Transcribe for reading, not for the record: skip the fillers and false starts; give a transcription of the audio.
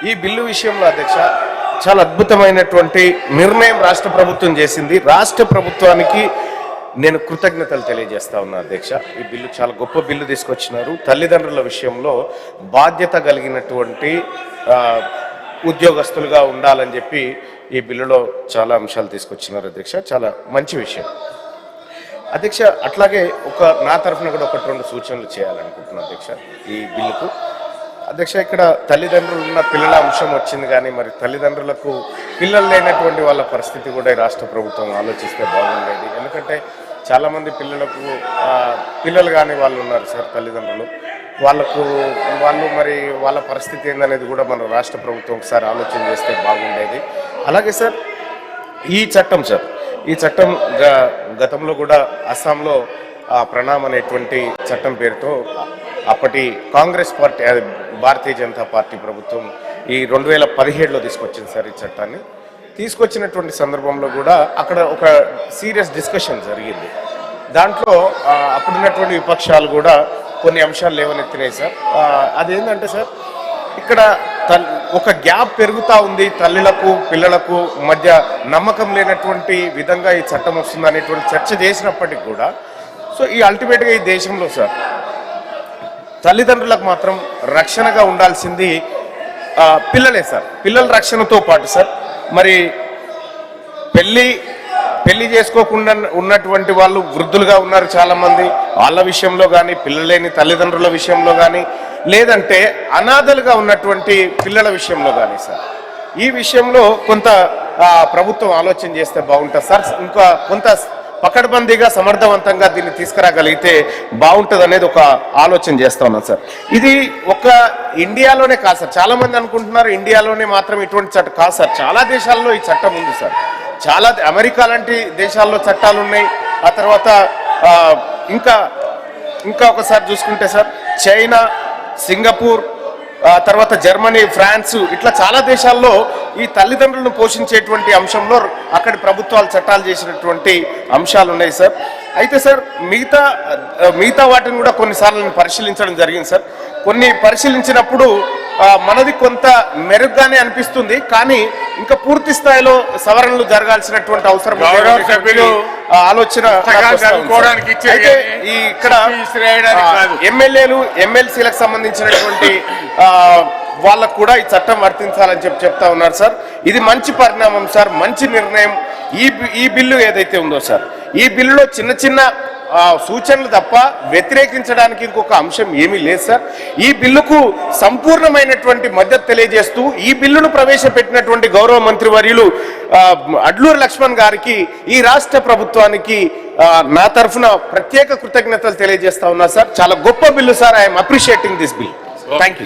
ఈ బిల్లు విషయంలో అధ్యక్ష చాలా అద్భుతమైనటువంటి నిర్ణయం రాష్ట్ర ప్రభుత్వం చేసింది. రాష్ట్ర ప్రభుత్వానికి నేను కృతజ్ఞతలు తెలియజేస్తా ఉన్నా అధ్యక్ష. ఈ బిల్లు చాలా గొప్ప బిల్లు తీసుకొచ్చినారు. తల్లిదండ్రుల విషయంలో బాధ్యత కలిగినటువంటి ఉద్యోగస్తులుగా ఉండాలని చెప్పి ఈ బిల్లులో చాలా అంశాలు తీసుకొచ్చినారు అధ్యక్ష. చాలా మంచి విషయం అధ్యక్ష. అట్లాగే నా తరఫున కూడా 1-2 సూచనలు చేయాలనుకుంటున్నాను అధ్యక్ష ఈ బిల్లుకు. అధ్యక్ష, ఇక్కడ తల్లిదండ్రులు ఉన్న పిల్లల అంశం వచ్చింది, కానీ మరి తల్లిదండ్రులకు పిల్లలు లేనటువంటి వాళ్ళ పరిస్థితి కూడా ఈ రాష్ట్ర ప్రభుత్వం ఆలోచిస్తే బాగుండేది. ఎందుకంటే చాలామంది పిల్లలు కానీ వాళ్ళు ఉన్నారు సార్, తల్లిదండ్రులు వాళ్ళు మరి వాళ్ళ పరిస్థితి ఏందనేది కూడా మన రాష్ట్ర ప్రభుత్వం ఒకసారి ఆలోచన చేస్తే బాగుండేది. అలాగే సార్ ఈ చట్టం గతంలో కూడా అస్సాంలో ప్రణామ్ అనేటువంటి చట్టం పేరుతో అప్పటి కాంగ్రెస్ పార్టీ, భారతీయ జనతా పార్టీ ప్రభుత్వం ఈ 2017లో తీసుకొచ్చింది సార్. ఈ చట్టాన్ని తీసుకొచ్చినటువంటి సందర్భంలో కూడా అక్కడ ఒక సీరియస్ డిస్కషన్ జరిగింది. దాంట్లో అప్పుడున్నటువంటి విపక్షాలు కూడా కొన్ని అంశాలు లేవనెత్తినాయి సార్. అదేంటంటే సార్, ఇక్కడ ఒక గ్యాప్ పెరుగుతూ ఉంది, తల్లులకు పిల్లలకు మధ్య నమ్మకం లేనటువంటి విధంగా ఈ చట్టం వస్తుంది అనేటువంటి చర్చ చేసినప్పటికీ కూడా సో ఈ అల్టిమేట్గా ఈ దేశంలో సార్ తల్లిదండ్రులకు మాత్రం రక్షణగా ఉండాల్సింది పిల్లలే సార్. పిల్లల రక్షణతో పాటు సార్ మరి పెళ్లి చేసుకోకుండా ఉన్నటువంటి వాళ్ళు వృద్ధులుగా ఉన్నారు చాలామంది. వాళ్ళ విషయంలో కానీ, పిల్లలేని తల్లిదండ్రుల విషయంలో కానీ, లేదంటే అనాథలుగా ఉన్నటువంటి పిల్లల విషయంలో కానీ సార్, ఈ విషయంలో కొంత ప్రభుత్వం ఆలోచన చేస్తే బాగుంటుంది సార్. ఇంకా కొంత పకడ్బందీగా సమర్థవంతంగా దీన్ని తీసుకురాగలిగితే బాగుంటుంది అనేది ఒక ఆలోచన చేస్తా ఉన్నాం సార్. ఇది ఒక ఇండియాలోనే కాదు సార్. చాలా మంది అనుకుంటున్నారు ఇండియాలోనే మాత్రం ఇటువంటి చట్టం కాదు సార్. చాలా దేశాల్లో ఈ చట్టం ఉంది సార్. చాలా అమెరికా లాంటి దేశాల్లో చట్టాలు ఉన్నాయి. ఆ తర్వాత ఇంకా ఒకసారి చూసుకుంటే సార్ చైనా, సింగపూర్, తర్వాత జర్మనీ, ఫ్రాన్స్, ఇట్లా చాలా దేశాల్లో ఈ తల్లిదండ్రులను పోషించేటువంటి అంశంలో అక్కడి ప్రభుత్వాలు చట్టాలు చేసినటువంటి అంశాలు ఉన్నాయి సార్. అయితే సార్ మిగతా వాటిని కూడా కొన్నిసార్లు నేను పరిశీలించడం జరిగింది సార్. కొన్ని పరిశీలించినప్పుడు మనది కొంత మెరుగ్గానే అనిపిస్తుంది, కానీ ఇంకా పూర్తి స్థాయిలో సవరణలు జరగాల్సినటువంటి అవసరం ఆలోచన. అయితే ఇక్కడ ఎమ్మెల్యేలు, ఎమ్మెల్సీలకు సంబంధించినటువంటి వాళ్ళకు కూడా ఈ చట్టం వర్తించాలని చెప్తా ఉన్నారు సార్. ఇది మంచి పరిణామం సార్, మంచి నిర్ణయం. ఈ బిల్లు ఏదైతే ఉందో సార్, ఈ బిల్లులో చిన్న సూచనలు తప్ప వ్యతిరేకించడానికి ఇంకొక అంశం ఏమీ లేదు సార్. ఈ బిల్లుకు సంపూర్ణమైనటువంటి మద్దతు తెలియజేస్తూ ఈ బిల్లును ప్రవేశపెట్టినటువంటి గౌరవ మంత్రివర్యులు అడ్లూరి లక్ష్మణ్ గారికి, ఈ రాష్ట్ర ప్రభుత్వానికి నా తరఫున ప్రత్యేక కృతజ్ఞతలు తెలియజేస్తా ఉన్నా సార్. చాలా గొప్ప bill sir. I'm appreciating this bill. Thank you sir.